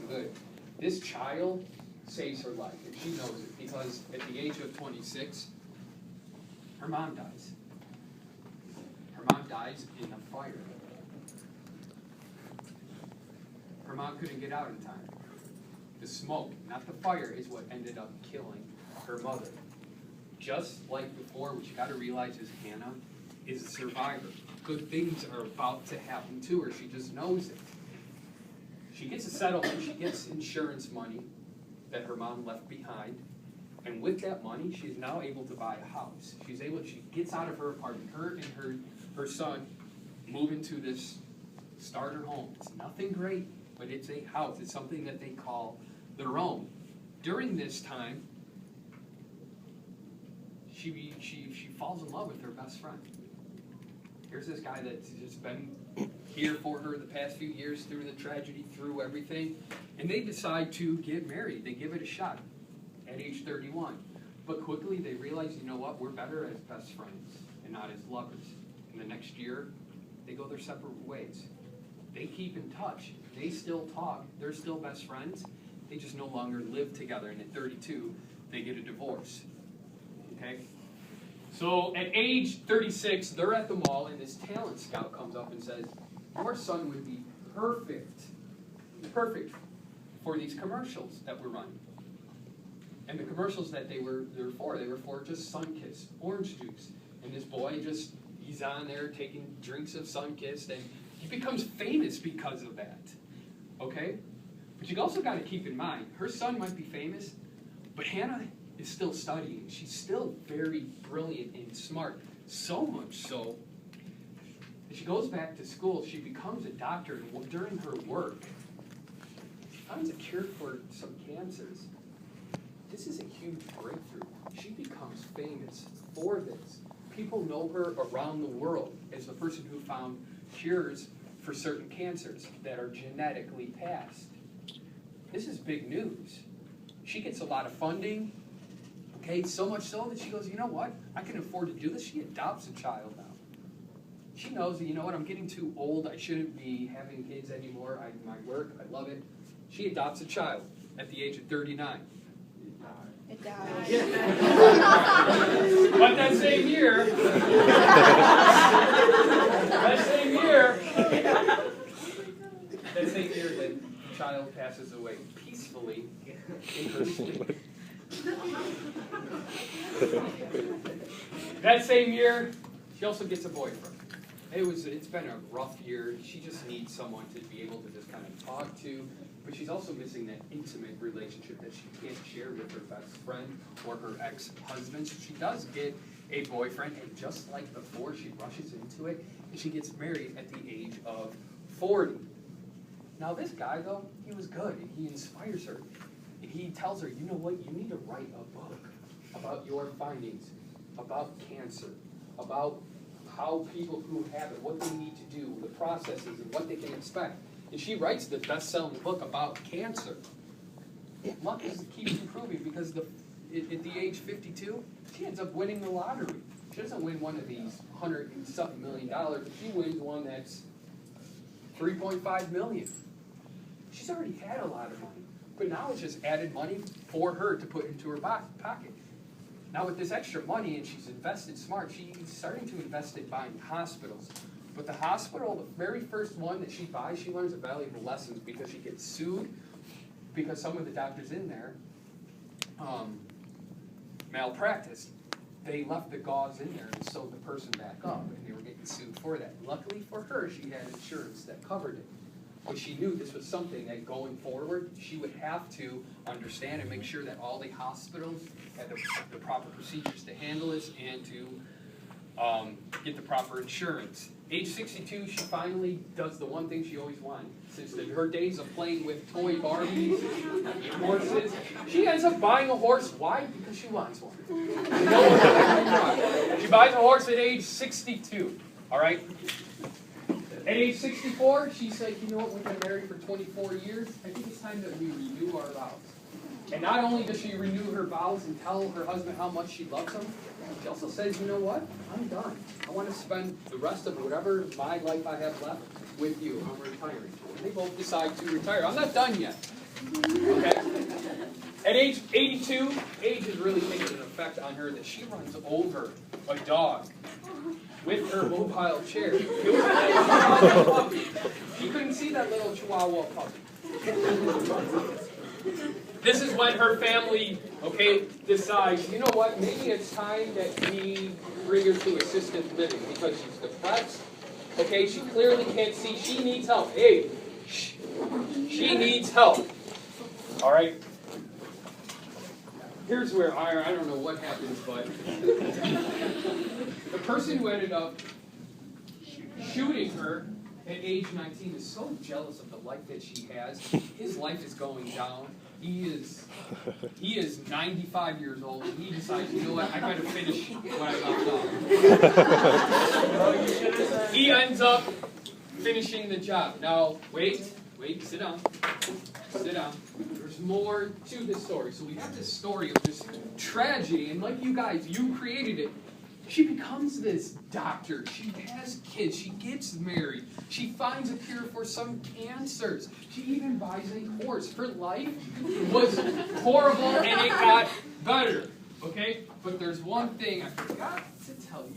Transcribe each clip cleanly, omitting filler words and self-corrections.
good. This child saves her life, and she knows it, because at the age of 26, her mom dies. Her mom dies in a fire. Her mom couldn't get out in time. The smoke, not the fire, is what ended up killing her mother. Just like before, what you got to realize is Hannah is a survivor. Good things are about to happen to her. She just knows it. She gets a settlement. She gets insurance money that her mom left behind. And with that money, she's now able to buy a house. She gets out of her apartment. Her and her son move into this starter home. It's nothing great, but it's a house. It's something that they call their own. During this time, she falls in love with her best friend. Here's this guy that's just been here for her the past few years through the tragedy, through everything, and they decide to get married. They give it a shot at age 31. But quickly they realize, you know what, we're better as best friends and not as lovers. And the next year, they go their separate ways. They keep in touch. They still talk. They're still best friends. They just no longer live together. And at 32, they get a divorce. Okay? So at age 36, they're at the mall, and this talent scout comes up and says, your son would be perfect for these commercials that we're running. And the commercials that they were for just Sunkist, orange juice. And this boy he's on there taking drinks of Sunkist, and he becomes famous because of that. Okay? But you also got to keep in mind, her son might be famous, but Hannah is still studying. She's still very brilliant and smart. So much so that she goes back to school. She becomes a doctor, and during her work, she finds a cure for some cancers. This is a huge breakthrough. She becomes famous for this. People know her around the world as the person who found cures for certain cancers that are genetically passed. This is big news. She gets a lot of funding. Okay, so much so that she goes, you know what? I can afford to do this. She adopts a child now. She knows that, you know what? I'm getting too old. I shouldn't be having kids anymore. My work, I love it. She adopts a child at the age of 39. It died. But that same year, the child passes away peacefully in her sleep. That same year, she also gets a boyfriend. It's been a rough year. She just needs someone to be able to just kind of talk to, but she's also missing that intimate relationship that she can't share with her best friend or her ex-husband. So she does get a boyfriend, and just like before, she rushes into it, and she gets married at the age of 40. Now this guy, though, he was good, and he inspires her. And he tells her, you know what, you need to write a book about your findings, about cancer, about how people who have it, what they need to do, the processes, and what they can expect. And she writes the best-selling book about cancer. Luck keeps improving because at the age 52, she ends up winning the lottery. She doesn't win one of these $100 and something million, but she wins one that's $3.5 million. She's already had a lot of money, but now it's just added money for her to put into her pocket. Now with this extra money, and she's invested smart, she's starting to invest in buying hospitals. But the hospital, the very first one that she buys, she learns valuable lessons because she gets sued because some of the doctors in there malpracticed. They left the gauze in there and sewed the person back up, and they were getting sued for that. Luckily for her, she had insurance that covered it. But she knew this was something that going forward, she would have to understand and make sure that all the hospitals had the proper procedures to handle this and to get the proper insurance. Age 62, she finally does the one thing she always wanted. Since her days of playing with toy Barbies and horses, she ends up buying a horse. Why? Because she wants one. She buys a horse at age 62. All right? At age 64, she's like, you know what, we've been married for 24 years. I think it's time that we renew our vows. And not only does she renew her vows and tell her husband how much she loves him, she also says, you know what, I'm done. I want to spend the rest of whatever my life I have left with you. I'm retiring. And they both decide to retire. I'm not done yet. Okay? At age 82, age is really taking an effect on her that she runs over a dog with her mobile chair. It was a little Chihuahua puppy. You couldn't see that little Chihuahua puppy. This is when her family, okay, decides, you know what, maybe it's time that we bring her to assisted living because she's depressed. Okay, she clearly can't see. She needs help. Hey, shh. She needs help. All right. Here's where I don't know what happens, but the person who ended up shooting her at age 19 is so jealous of the life that she has. His life is going down. He is 95 years old, and he decides, you know what, I gotta finish what I left off. He ends up finishing the job. Now, wait, sit down. Sit down. There's more to this story. So we have this story of this tragedy, and like you guys, you created it. She becomes this doctor. She has kids. She gets married. She finds a cure for some cancers. She even buys a horse. Her life was horrible, and it got better. Okay? But there's one thing I forgot to tell you.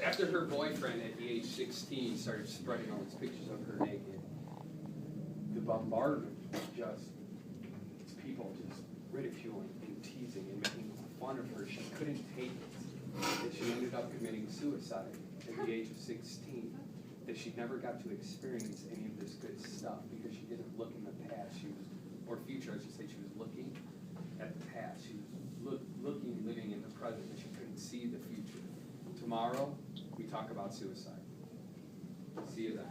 After her boyfriend at the age 16 started spreading all these pictures of her naked, the bombardment was just people just ridiculing and teasing and making fun of her. She couldn't take it. That she ended up committing suicide at the age of 16. That she never got to experience any of this good stuff because she didn't look in the past. Or future, I should say. She was looking at the past. She was living in the present, but she couldn't see the future. Tomorrow, we talk about suicide. See you then.